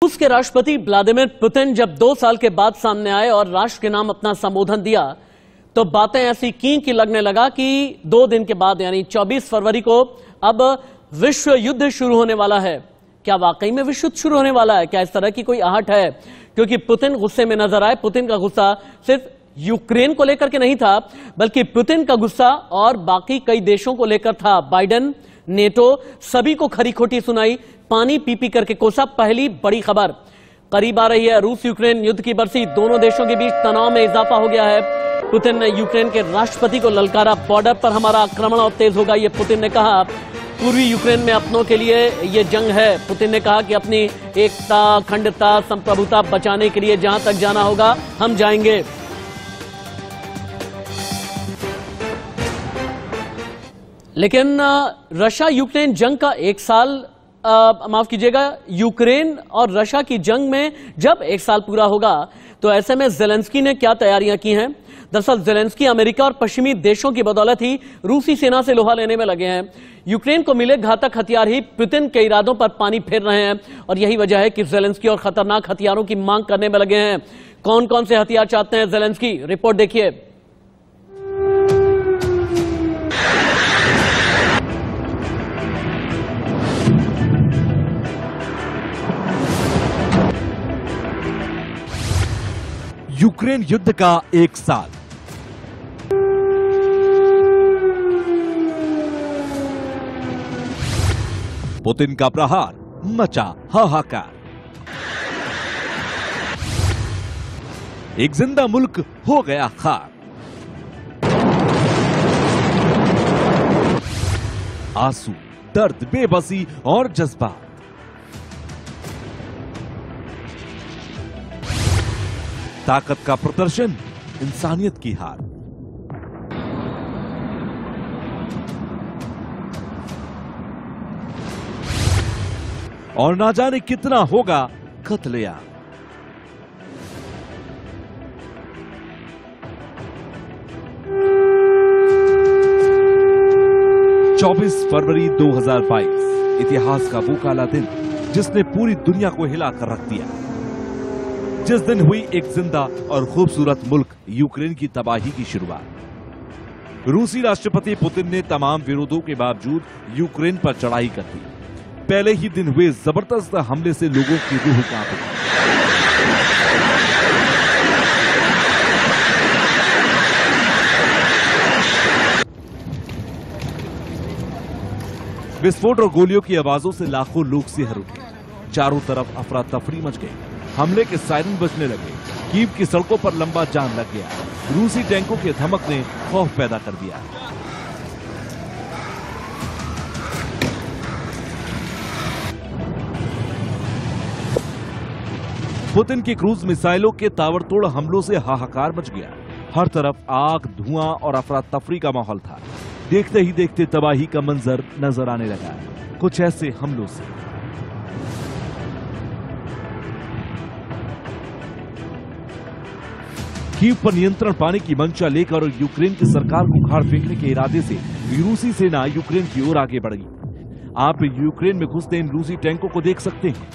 रूस के राष्ट्रपति व्लादिमीर पुतिन जब 2 साल के बाद सामने आए और राष्ट्र के नाम अपना संबोधन दिया तो बातें ऐसी की कि लगने लगा कि 2 दिन के बाद यानी 24 फरवरी को अब विश्व युद्ध शुरू होने वाला है। क्या वाकई में विश्व युद्ध शुरू होने वाला है? क्या इस तरह की कोई आहट है? क्योंकि पुतिन गुस्से में नजर आए। पुतिन का गुस्सा सिर्फ यूक्रेन को लेकर के नहीं था, बल्कि पुतिन का गुस्सा और बाकी कई देशों को लेकर था। बाइडेन, नेटो सभी को खरी खोटी सुनाई, पानी पी पी करके कोसा। पहली बड़ी खबर करीब आ रही है, रूस यूक्रेन युद्ध की बरसी। दोनों देशों के बीच तनाव में इजाफा हो गया है। पुतिन ने यूक्रेन के राष्ट्रपति को ललकारा, बॉर्डर पर हमारा आक्रमण और तेज होगा, ये पुतिन ने कहा। पूर्वी यूक्रेन में अपनों के लिए ये जंग है। पुतिन ने कहा कि अपनी एकता, अखंडता, संप्रभुता बचाने के लिए जहां तक जाना होगा हम जाएंगे। लेकिन रशिया यूक्रेन जंग का 1 साल माफ कीजिएगा, यूक्रेन और रशिया की जंग में जब 1 साल पूरा होगा तो ऐसे में ज़ेलेंस्की ने क्या तैयारियां की हैं? दरअसल ज़ेलेंस्की अमेरिका और पश्चिमी देशों की बदौलत ही रूसी सेना से लोहा लेने में लगे हैं। यूक्रेन को मिले घातक हथियार ही पुतिन के इरादों पर पानी फेर रहे हैं और यही वजह है कि ज़ेलेंस्की और खतरनाक हथियारों की मांग करने में लगे हैं। कौन कौन से हथियार चाहते हैं ज़ेलेंस्की? रिपोर्ट देखिए। यूक्रेन युद्ध का 1 साल। पुतिन का प्रहार, मचा हाहाकार। एक जिंदा मुल्क हो गया खाक। आंसू, दर्द, बेबसी और जज्बात। ताकत का प्रदर्शन, इंसानियत की हार। और ना जाने कितना होगा कत्लेआम। चौबीस फरवरी 2022 इतिहास का वो काला दिन जिसने पूरी दुनिया को हिलाकर रख दिया। जिस दिन हुई एक जिंदा और खूबसूरत मुल्क यूक्रेन की तबाही की शुरुआत। रूसी राष्ट्रपति पुतिन ने तमाम विरोधों के बावजूद यूक्रेन पर चढ़ाई कर दी। पहले ही दिन हुए जबरदस्त हमले से लोगों की रूह कांप उठी। विस्फोट और गोलियों की आवाजों से लाखों लोग सिहर उठे। चारों तरफ अफरा तफरी मच गई। हमले के सायरन बजने लगे। कीव की सड़कों पर लंबा जाम लग गया। रूसी टैंकों के धमक ने खौफ पैदा कर दिया। पुतिन की क्रूज मिसाइलों के ताबड़तोड़ हमलों से हाहाकार मच गया। हर तरफ आग, धुआं और अफरा तफरी का माहौल था। देखते ही देखते तबाही का मंजर नजर आने लगा, कुछ ऐसे हमलों से। कीव पर नियंत्रण पाने की मंशा लेकर और यूक्रेन की सरकार को उखाड़ फेंकने के इरादे से रूसी सेना यूक्रेन की ओर आगे बढ़ी। आप यूक्रेन में घुसते इन रूसी टैंकों को देख सकते हैं।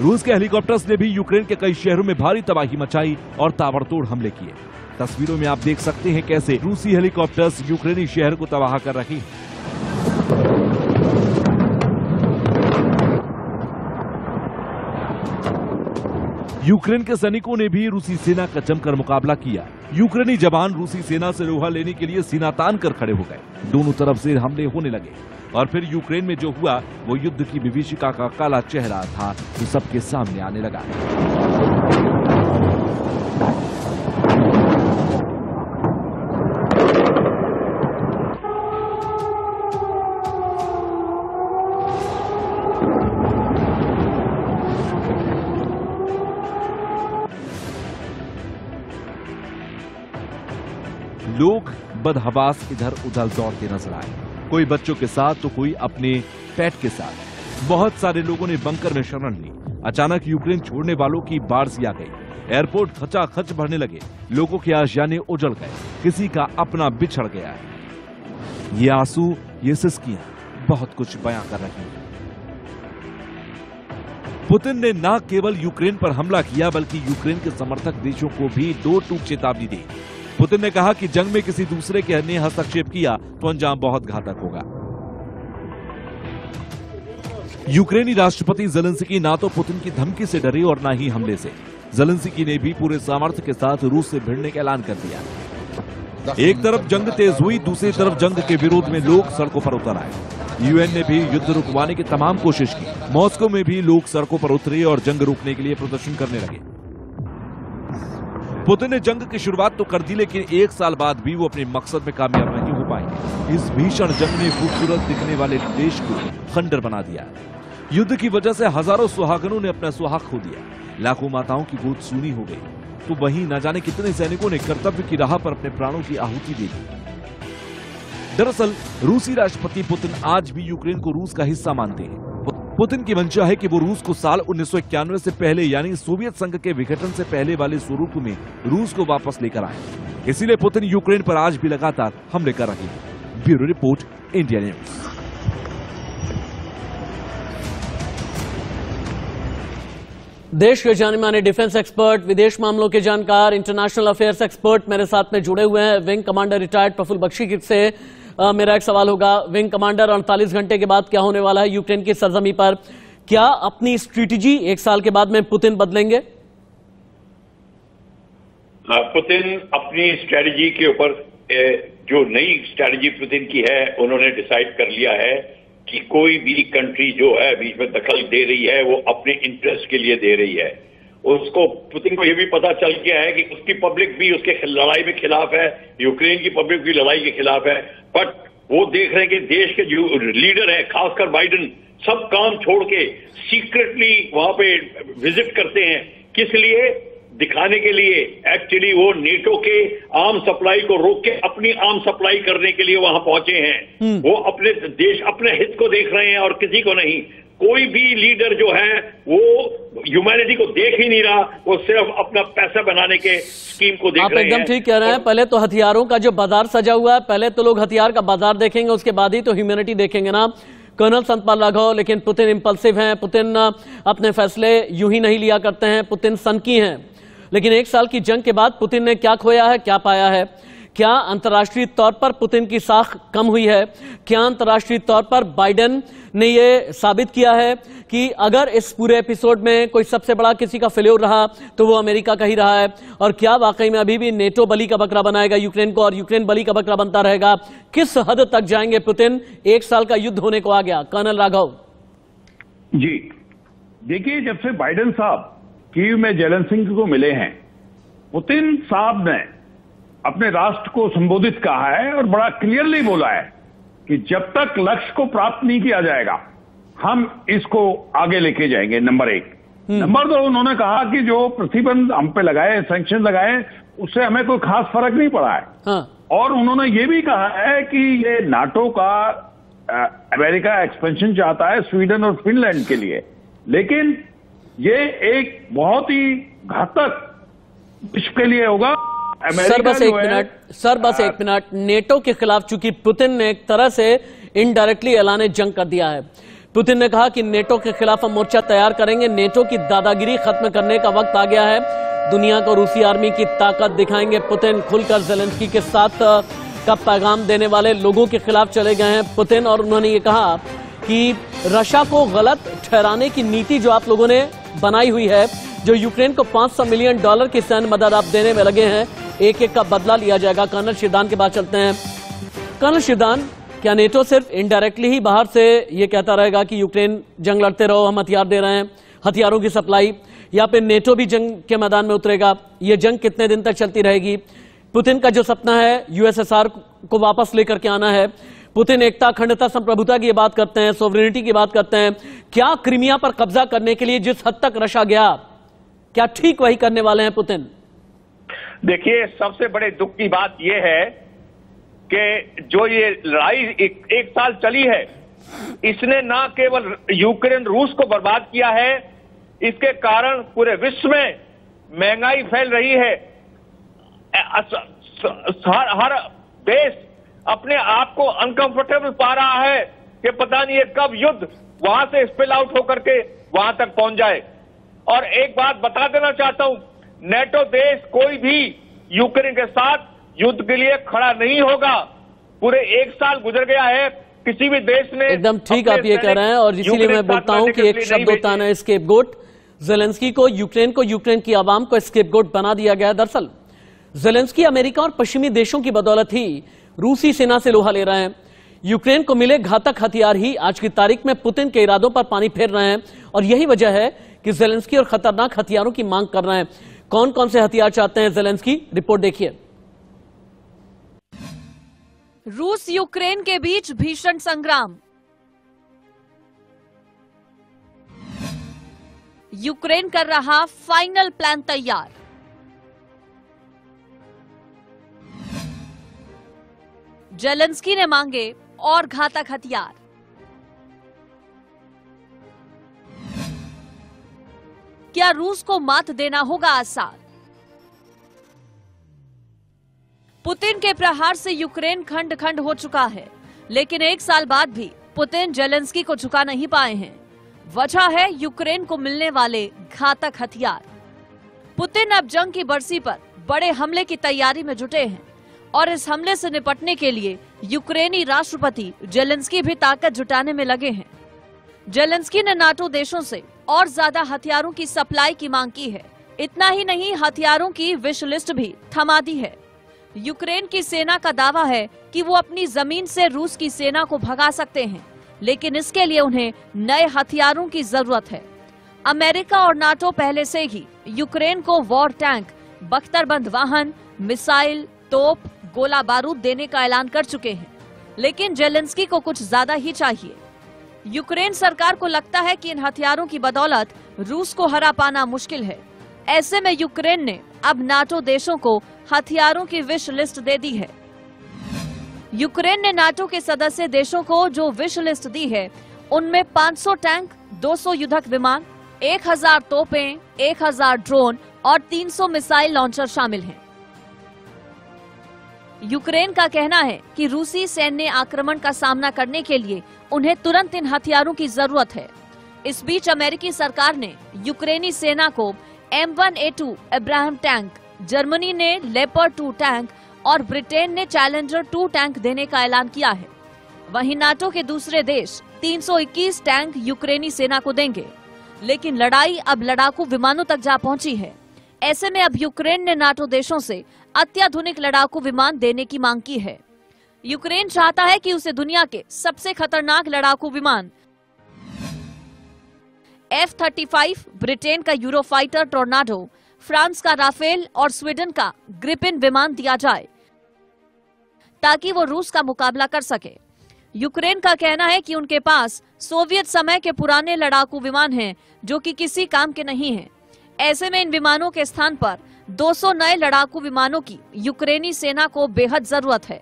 रूस के हेलीकॉप्टर्स ने भी यूक्रेन के कई शहरों में भारी तबाही मचाई और ताबड़तोड़ हमले किए। तस्वीरों में आप देख सकते हैं कैसे रूसी हेलीकॉप्टर्स यूक्रेनी शहर को तबाह कर रहे हैं। यूक्रेन के सैनिकों ने भी रूसी सेना का जमकर मुकाबला किया। यूक्रेनी जवान रूसी सेना से लोहा लेने के लिए सीना तान कर खड़े हो गए। दोनों तरफ से हमले होने लगे और फिर यूक्रेन में जो हुआ वो युद्ध की विभीषिका का काला चेहरा था जो सबके सामने आने लगा। लोग बदहवास इधर उधर दौड़ते नजर आए, कोई बच्चों के साथ तो कोई अपने पेट के साथ। बहुत सारे लोगों ने बंकर में शरण ली। अचानक यूक्रेन छोड़ने वालों की बाढ़ सी आ गई। एयरपोर्ट खचाखच भरने लगे। लोगों के आशियाने उजड़ गए। किसी का अपना बिछड़ गया। ये आंसू, ये सिसकियां बहुत कुछ बयां कर रही हैं। पुतिन ने न केवल यूक्रेन पर हमला किया बल्कि यूक्रेन के समर्थक देशों को भी दो टूक चेतावनी दी। पुतिन ने कहा कि जंग में किसी दूसरे के ने हस्तक्षेप किया तो अंजाम बहुत घातक होगा। यूक्रेनी राष्ट्रपति जेलेंस्की ना तो पुतिन की धमकी से डरे और ना ही हमले से। जेलेंस्की ने भी पूरे सामर्थ्य के साथ रूस से भिड़ने का ऐलान कर दिया। एक तरफ जंग तेज हुई, दूसरी तरफ जंग के विरोध में लोग सड़कों पर उतर आए। यूएन ने भी युद्ध रुकवाने की तमाम कोशिश की। मॉस्को में भी लोग सड़कों पर उतरे और जंग रोकने के लिए प्रदर्शन करने लगे। पुतिन ने जंग की शुरुआत तो कर दी, लेकिन एक साल बाद भी वो अपने मकसद में कामयाब नहीं हो पाए। इस भीषण जंग ने खूबसूरत दिखने वाले देश को खंडर बना दिया। युद्ध की वजह से हजारों सुहागनों ने अपना सुहाग खो दिया। लाखों माताओं की गोद सूनी हो गई, तो वहीं न जाने कितने सैनिकों ने कर्तव्य की राह पर अपने प्राणों की आहुति दे दी। दरअसल रूसी राष्ट्रपति पुतिन आज भी यूक्रेन को रूस का हिस्सा मानते हैं। पुतिन की मंशा है कि वो रूस को साल 1991 से पहले यानी सोवियत संघ के विघटन से पहले वाले स्वरूप में रूस को वापस लेकर आए। इसीलिए पुतिन यूक्रेन पर आज भी लगातार हमले कर रहे हैं। Bureau report, India news. देश के जाने माने डिफेंस एक्सपर्ट, विदेश मामलों के जानकार, इंटरनेशनल अफेयर्स एक्सपर्ट मेरे साथ में जुड़े हुए हैं। Wing commander retired Praful Bakshi से मेरा एक सवाल होगा, विंग कमांडर 48 घंटे के बाद क्या होने वाला है यूक्रेन की सरजमी पर? क्या अपनी स्ट्रेटेजी एक साल के बाद में पुतिन बदलेंगे? पुतिन अपनी स्ट्रेटजी के ऊपर जो नई स्ट्रेटजी पुतिन की है, उन्होंने डिसाइड कर लिया है कि कोई भी कंट्री जो है बीच में दखल दे रही है वो अपने इंटरेस्ट के लिए दे रही है। उसको, पुतिन को यह भी पता चल गया है कि उसकी पब्लिक भी उसके लड़ाई में खिलाफ है, यूक्रेन की पब्लिक भी लड़ाई के खिलाफ है। बट वो देख रहे हैं कि देश के जो लीडर है, खासकर बाइडेन, सब काम छोड़ के सीक्रेटली वहां पे विजिट करते हैं। किस लिए? दिखाने के लिए एक्चुअली वो नेटो के आर्म सप्लाई को रोक के अपनी आर्म सप्लाई करने के लिए वहां पहुंचे हैं। वो अपने देश, अपने हित को देख रहे हैं और किसी को नहीं। कोई भी लीडर जो है वो ह्यूमैनिटी को देख ही नहीं रहा, वो सिर्फ अपना पैसा बनाने के स्कीम को देख रहे हैं। आप एकदम ठीक कह रहे हैं। पहले तो हथियारों का जो बाजार सजा हुआ है, पहले तो लोग हथियार का बाजार देखेंगे, उसके बाद ही तो ह्यूमैनिटी देखेंगे ना। कर्नल सतपाल राघव, लेकिन पुतिन इंपल्सिव हैं, पुतिन अपने फैसले यूं ही नहीं लिया करते हैं, पुतिन सनकी हैं। लेकिन एक साल की जंग के बाद पुतिन ने क्या खोया है, क्या पाया है? क्या अंतर्राष्ट्रीय तौर पर पुतिन की साख कम हुई है? क्या अंतर्राष्ट्रीय तौर पर बाइडेन ने यह साबित किया है कि अगर इस पूरे एपिसोड में कोई सबसे बड़ा किसी का फेल्योर रहा तो वो अमेरिका का ही रहा है? और क्या वाकई में अभी भी नेटो बलि का बकरा बनाएगा यूक्रेन को और यूक्रेन बलि का बकरा बनता रहेगा? किस हद तक जाएंगे पुतिन? एक साल का युद्ध होने को आ गया। कर्नल राघव जी, देखिए, जब से बाइडेन साहब कीव में जेलेंस्की को मिले हैं, पुतिन साहब ने अपने राष्ट्र को संबोधित कहा है और बड़ा क्लियरली बोला है कि जब तक लक्ष्य को प्राप्त नहीं किया जाएगा हम इसको आगे लेके जाएंगे। नंबर 1। नंबर 2, उन्होंने कहा कि जो प्रतिबंध हम पे लगाए, सैंक्शन लगाए, उससे हमें कोई खास फर्क नहीं पड़ा है। हाँ। और उन्होंने ये भी कहा है कि ये नाटो का अमेरिका एक्सपेंशन चाहता है स्वीडन और फिनलैंड के लिए, लेकिन ये एक बहुत ही घातक विश्व के लिए होगा। सर बस एक मिनट, नेटो के खिलाफ चूंकि पुतिन ने एक तरह से इनडायरेक्टली ऐलान जंग कर दिया है। पुतिन ने कहा कि नेटो के खिलाफ हम मोर्चा तैयार करेंगे, नेटो की दादागिरी खत्म करने का वक्त आ गया है, दुनिया को रूसी आर्मी की ताकत दिखाएंगे। पुतिन खुलकर जेलेंस्की के साथ का पैगाम देने वाले लोगों के खिलाफ चले गए हैं पुतिन, और उन्होंने ये कहा कि रशिया को गलत ठहराने की नीति जो आप लोगों ने बनाई हुई है, जो यूक्रेन को $500 मिलियन की सैन्य मदद आप देने में लगे हैं, एक एक का बदला लिया जाएगा। कर्नल शिरदान के बाद चलते हैं। कर्नल शिरदान, क्या नेटो सिर्फ इनडायरेक्टली ही बाहर से ये कहता रहेगा कि यूक्रेन जंग लड़ते रहो, हम हथियार दे रहे हैं, हथियारों की सप्लाई, या फिर नेटो भी जंग के मैदान में उतरेगा? ये जंग कितने दिन तक चलती रहेगी? पुतिन का जो सपना है यूएसएसआर को वापस लेकर के आना है, पुतिन एकता, अखंडता, संप्रभुता की बात करते हैं, सोवरेनिटी की बात करते हैं। क्या क्रीमिया पर कब्जा करने के लिए जिस हद तक रशा गया, क्या ठीक वही करने वाले हैं पुतिन? देखिए, सबसे बड़े दुख की बात यह है कि जो ये लड़ाई एक साल चली है, इसने ना केवल यूक्रेन रूस को बर्बाद किया है, इसके कारण पूरे विश्व में महंगाई फैल रही है। हर देश अपने आप को अनकंफर्टेबल पा रहा है कि पता नहीं है कब युद्ध वहां से स्पिल आउट होकर के वहां तक पहुंच जाए। और एक बात बता देना चाहता हूं, नेटो देश कोई भी यूक्रेन के साथ युद्ध के लिए खड़ा नहीं होगा। पूरे 1 साल गुजर गया है, किसी भी देश ने एकदम ठीक आप ये कह रहे हैं, और इसीलिए मैं बोलता हूं कि एक शब्द होता है स्केपगोट। जेलेंस्की को यूक्रेन की आवाम को स्केपगोट बना दिया गया। दरअसल जेलेंस्की अमेरिका और पश्चिमी देशों की बदौलत ही रूसी सेना से लोहा ले रहे हैं। यूक्रेन को मिले घातक हथियार ही आज की तारीख में पुतिन के इरादों पर पानी फेर रहे हैं, और यही वजह है कि जेलेंस्की और खतरनाक हथियारों की मांग कर रहे हैं। कौन कौन से हथियार चाहते हैं जेलेंस्की, रिपोर्ट देखिए। रूस यूक्रेन के बीच भीषण संग्राम। यूक्रेन कर रहा फाइनल प्लान तैयार। जेलेंस्की ने मांगे और घातक हथियार। क्या रूस को मात देना होगा आसान? पुतिन के प्रहार से यूक्रेन खंड खंड हो चुका है, लेकिन 1 साल बाद भी पुतिन जेलेंस्की को झुका नहीं पाए हैं। वजह है यूक्रेन को मिलने वाले घातक हथियार। पुतिन अब जंग की बरसी पर बड़े हमले की तैयारी में जुटे हैं, और इस हमले से निपटने के लिए यूक्रेनी राष्ट्रपति जेलेंस्की भी ताकत जुटाने में लगे हैं। जेलेंस्की ने नाटो देशों से और ज्यादा हथियारों की सप्लाई की मांग की है। इतना ही नहीं, हथियारों की विश लिस्ट भी थमा दी है। यूक्रेन की सेना का दावा है कि वो अपनी जमीन से रूस की सेना को भगा सकते हैं, लेकिन इसके लिए उन्हें नए हथियारों की जरूरत है। अमेरिका और नाटो पहले से ही यूक्रेन को वॉर टैंक, बख्तरबंद वाहन, मिसाइल, तोप, गोला बारूद देने का ऐलान कर चुके हैं, लेकिन जेलेंस्की को कुछ ज्यादा ही चाहिए। यूक्रेन सरकार को लगता है कि इन हथियारों की बदौलत रूस को हरा पाना मुश्किल है। ऐसे में यूक्रेन ने अब नाटो देशों को हथियारों की विश लिस्ट दे दी है। यूक्रेन ने नाटो के सदस्य देशों को जो विश लिस्ट दी है, उनमें 500 टैंक, 200 युद्धक विमान, 1000 तोपें, 1000 ड्रोन और 300 मिसाइल लॉन्चर शामिल हैं। यूक्रेन का कहना है कि रूसी सैन्य आक्रमण का सामना करने के लिए उन्हें तुरंत इन हथियारों की जरूरत है। इस बीच अमेरिकी सरकार ने यूक्रेनी सेना को M1A2 अब्राहम टैंक, जर्मनी ने लेपर्ड 2 टैंक और ब्रिटेन ने चैलेंजर 2 टैंक देने का ऐलान किया है। वहीं नाटो के दूसरे देश 321 टैंक यूक्रेनी सेना को देंगे, लेकिन लड़ाई अब लड़ाकू विमानों तक जा पहुंची है। ऐसे में अब यूक्रेन ने नाटो देशों से अत्याधुनिक लड़ाकू विमान देने की मांग की है। यूक्रेन चाहता है कि उसे दुनिया के सबसे खतरनाक लड़ाकू विमान F-35, ब्रिटेन का यूरोफाइटर टोर्नाडो, फ्रांस का राफेल और स्वीडन का ग्रिपिन विमान दिया जाए, ताकि वो रूस का मुकाबला कर सके। यूक्रेन का कहना है कि उनके पास सोवियत समय के पुराने लड़ाकू विमान हैं, जो कि किसी काम के नहीं हैं। ऐसे में इन विमानों के स्थान पर 200 नए लड़ाकू विमानों की यूक्रेनी सेना को बेहद जरूरत है।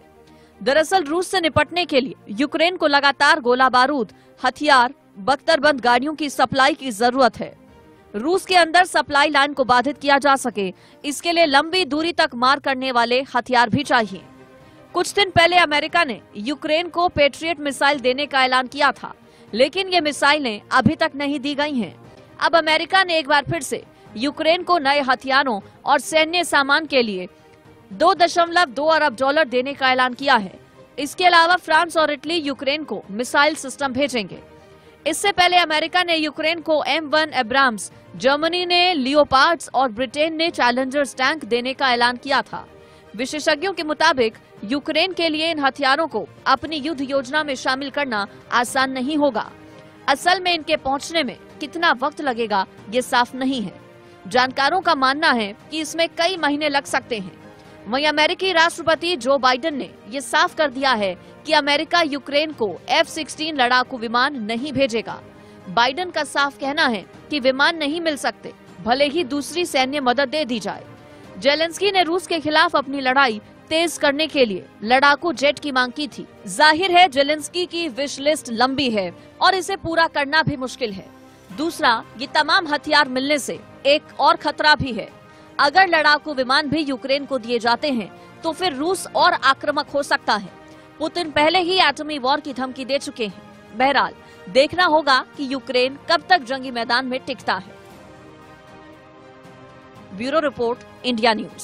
दरअसल रूस से निपटने के लिए यूक्रेन को लगातार गोला बारूद, हथियार, बख्तरबंद गाड़ियों की सप्लाई की जरूरत है। रूस के अंदर सप्लाई लाइन को बाधित किया जा सके, इसके लिए लंबी दूरी तक मार करने वाले हथियार भी चाहिए। कुछ दिन पहले अमेरिका ने यूक्रेन को पेट्रियट मिसाइल देने का ऐलान किया था, लेकिन ये मिसाइलें अभी तक नहीं दी गई हैं। अब अमेरिका ने एक बार फिर से यूक्रेन को नए हथियारों और सैन्य सामान के लिए $2.2 अरब देने का ऐलान किया है। इसके अलावा फ्रांस और इटली यूक्रेन को मिसाइल सिस्टम भेजेंगे। इससे पहले अमेरिका ने यूक्रेन को M1 एब्राम्स, जर्मनी ने लियोपार्ड्स और ब्रिटेन ने चैलेंजर्स टैंक देने का ऐलान किया था। विशेषज्ञों के मुताबिक यूक्रेन के लिए इन हथियारों को अपनी युद्ध योजना में शामिल करना आसान नहीं होगा। असल में इनके पहुंचने में कितना वक्त लगेगा, ये साफ नहीं है। जानकारों का मानना है कि इसमें कई महीने लग सकते हैं। वहीं अमेरिकी राष्ट्रपति जो बाइडेन ने ये साफ कर दिया है कि अमेरिका यूक्रेन को F-16 लड़ाकू विमान नहीं भेजेगा। बाइडेन का साफ कहना है कि विमान नहीं मिल सकते, भले ही दूसरी सैन्य मदद दे दी जाए। जेलेंस्की ने रूस के खिलाफ अपनी लड़ाई तेज करने के लिए लड़ाकू जेट की मांग की थी। जाहिर है जेलेंस्की की विश लिस्ट लंबी है और इसे पूरा करना भी मुश्किल है। दूसरा, ये तमाम हथियार मिलने से एक और खतरा भी है। अगर लड़ाकू विमान भी यूक्रेन को दिए जाते हैं तो फिर रूस और आक्रामक हो सकता है। पुतिन पहले ही एटमी वॉर की धमकी दे चुके हैं। बहरहाल देखना होगा कि यूक्रेन कब तक जंगी मैदान में टिकता है। Bureau report, India news.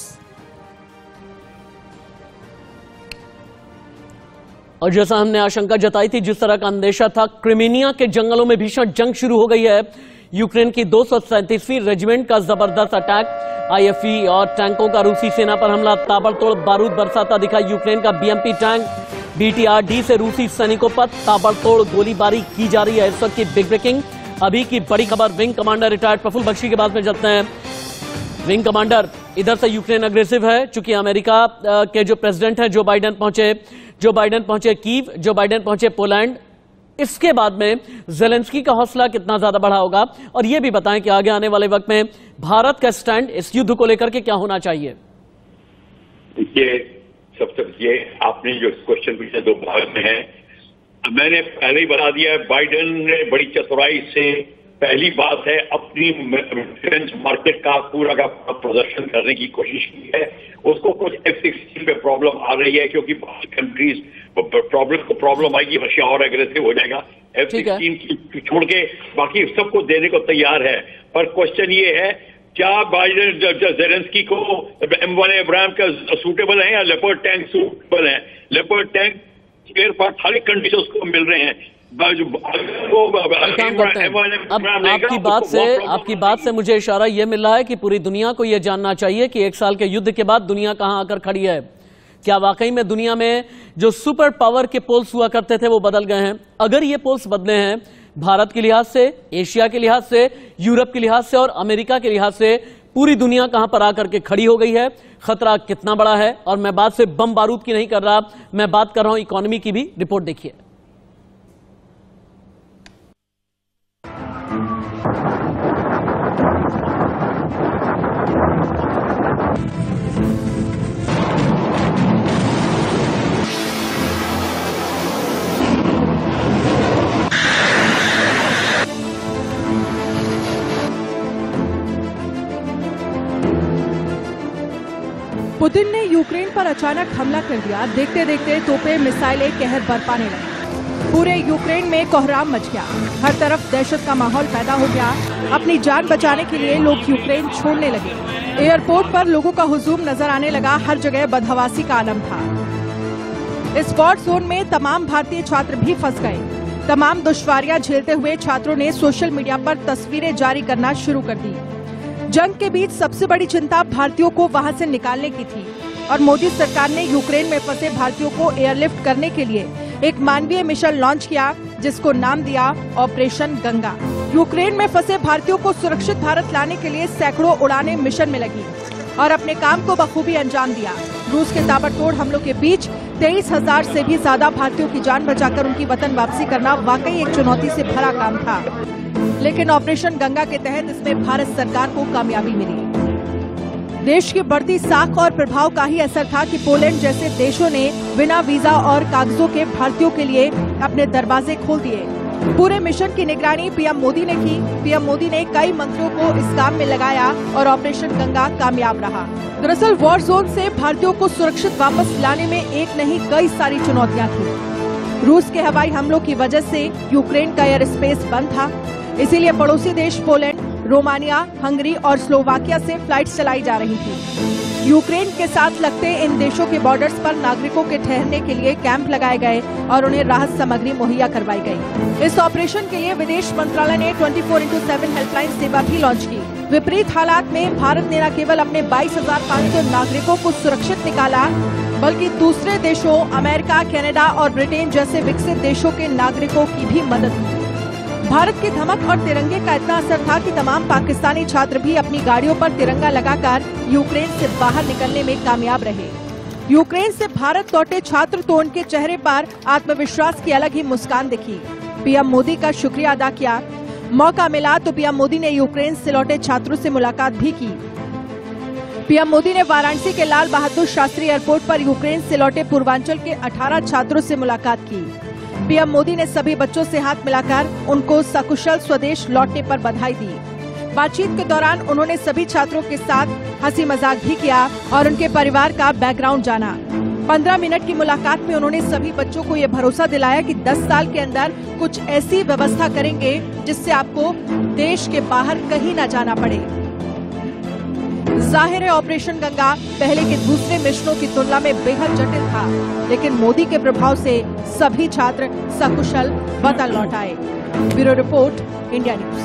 और जैसा हमने आशंका जताई थी, जिस तरह का अंदेशा था, क्रिमीनिया के जंगलों में भीषण जंग शुरू हो गई है। यूक्रेन की 237वीं रेजिमेंट का जबरदस्त अटैक, आईएफई और टैंकों का रूसी सेना पर हमला, ताबड़तोड़ बारूद बरसाता दिखा यूक्रेन का बीएमपी टैंक। बीटीआरडी से रूसी सैनिकों पर ताबड़तोड़ गोलीबारी की जा रही है। इस वक्त की बिग ब्रेकिंग, अभी की बड़ी खबर। Wing commander retired Praful Bakshi के बाद में चलते हैं। विंग कमांडर, इधर से यूक्रेन अग्रेसिव है, चूंकि अमेरिका के जो प्रेसिडेंट है जो बाइडेन पहुंचे कीव, जो बाइडेन पहुंचे पोलैंड। इसके बाद में जेलेंस्की का हौसला कितना ज्यादा बढ़ा होगा, और यह भी बताएं कि आगे आने वाले वक्त में भारत का स्टैंड इस युद्ध को लेकर के क्या होना चाहिए। देखिए, सबसे ये आपने जो क्वेश्चन पूछा दो भाग में है, मैंने पहले ही बता दिया, बाइडेन ने बड़ी चतुराई से पहली बात है अपनी डिफेंस मार्केट का पूरा का प्रदर्शन करने की कोशिश की है। उसको कुछ F-16 पे प्रॉब्लम आ रही है, क्योंकि बाकी कंट्रीज प्रॉब्लम आएगी, रशिया और एग्रेसिव हो जाएगा। F-16 की छोड़ के बाकी सबको देने को तैयार है। पर क्वेश्चन ये है, क्या बाइडेन जेलेंस्की को M1 एब्राहम का सूटेबल है या लेपर्ड टैंक सूटेबल है? लेपर्ड टैंक स्पेयर पार्ट हर एक कंट्री से उसको मिल रहे हैं। अब आपकी बात से मुझे इशारा यह मिल रहा है कि पूरी दुनिया को यह जानना चाहिए कि 1 साल के युद्ध के बाद दुनिया कहां आकर खड़ी है। क्या वाकई में दुनिया में जो सुपर पावर के पोल्स हुआ करते थे वो बदल गए हैं? अगर ये पोल्स बदले हैं भारत के लिहाज से, एशिया के लिहाज से, यूरोप के लिहाज से और अमेरिका के लिहाज से, पूरी दुनिया कहां पर आकर के खड़ी हो गई है, खतरा कितना बड़ा है। और मैं बात से बम बारूद की नहीं कर रहा, मैं बात कर रहा हूं इकोनॉमी की भी। रिपोर्ट देखिए। पुतिन ने यूक्रेन पर अचानक हमला कर दिया। देखते देखते तोपें, मिसाइलें कहर बरपाने लगी। पूरे यूक्रेन में कोहराम मच गया। हर तरफ दहशत का माहौल पैदा हो गया। अपनी जान बचाने के लिए लोग यूक्रेन छोड़ने लगे। एयरपोर्ट पर लोगों का हुजूम नजर आने लगा। हर जगह बदहवासी का आलम था। इस वॉर जोन में तमाम भारतीय छात्र भी फंस गए। तमाम दुश्वारियां झेलते हुए छात्रों ने सोशल मीडिया पर तस्वीरें जारी करना शुरू कर दी। जंग के बीच सबसे बड़ी चिंता भारतीयों को वहां से निकालने की थी और मोदी सरकार ने यूक्रेन में फंसे भारतीयों को एयरलिफ्ट करने के लिए एक मानवीय मिशन लॉन्च किया, जिसको नाम दिया ऑपरेशन गंगा। यूक्रेन में फंसे भारतीयों को सुरक्षित भारत लाने के लिए सैकड़ों उड़ानें मिशन में लगी और अपने काम को बखूबी अंजाम दिया। रूस के ताबड़तोड़ हमलों के बीच 23,000 से भी ज्यादा भारतीयों की जान बचाकर उनकी वतन वापसी करना वाकई एक चुनौती से भरा काम था, लेकिन ऑपरेशन गंगा के तहत इसमें भारत सरकार को कामयाबी मिली। देश की बढ़ती साख और प्रभाव का ही असर था कि पोलैंड जैसे देशों ने बिना वीजा और कागजों के भारतीयों के लिए अपने दरवाजे खोल दिए। पूरे मिशन की निगरानी पीएम मोदी ने की। पीएम मोदी ने कई मंत्रियों को इस काम में लगाया और ऑपरेशन गंगा कामयाब रहा। दरअसल वॉर जोन से भारतीयों को सुरक्षित वापस लाने में एक नहीं कई सारी चुनौतियां थी। रूस के हवाई हमलों की वजह से यूक्रेन का एयर स्पेस बंद था, इसीलिए पड़ोसी देश पोलैंड, रोमानिया, हंगरी और स्लोवाकिया से फ्लाइट्स चलाई जा रही थी। यूक्रेन के साथ लगते इन देशों के बॉर्डर्स पर नागरिकों के ठहरने के लिए कैंप लगाए गए और उन्हें राहत सामग्री मुहैया करवाई गई। इस ऑपरेशन के लिए विदेश मंत्रालय ने 24/7 हेल्पलाइन सेवा भी लॉन्च की। विपरीत हालात में भारत ने न केवल अपने 22,500 नागरिकों को सुरक्षित निकाला, बल्कि दूसरे देशों अमेरिका, कनाडा और ब्रिटेन जैसे विकसित देशों के नागरिकों की भी मदद की। भारत की धमक और तिरंगे का इतना असर था कि तमाम पाकिस्तानी छात्र भी अपनी गाड़ियों पर तिरंगा लगाकर यूक्रेन से बाहर निकलने में कामयाब रहे। यूक्रेन से भारत लौटे छात्र तो उनके चेहरे पर आत्मविश्वास की अलग ही मुस्कान दिखी। पीएम मोदी का शुक्रिया अदा किया। मौका मिला तो पीएम मोदी ने यूक्रेन से लौटे छात्रों से मुलाकात भी की। पीएम मोदी ने वाराणसी के लाल बहादुर शास्त्री एयरपोर्ट पर यूक्रेन से लौटे पूर्वांचल के 18 छात्रों से मुलाकात की। पीएम मोदी ने सभी बच्चों से हाथ मिलाकर उनको सकुशल स्वदेश लौटने पर बधाई दी। बातचीत के दौरान उन्होंने सभी छात्रों के साथ हंसी मजाक भी किया और उनके परिवार का बैकग्राउंड जाना। 15 मिनट की मुलाकात में उन्होंने सभी बच्चों को यह भरोसा दिलाया कि 10 साल के अंदर कुछ ऐसी व्यवस्था करेंगे जिससे आपको देश के बाहर कहीं न जाना पड़े। जाहिर है ऑपरेशन गंगा पहले के दूसरे मिशनों की तुलना में बेहद जटिल था, लेकिन मोदी के प्रभाव से सभी छात्र सकुशल वतन लौट आए। Bureau report, India news.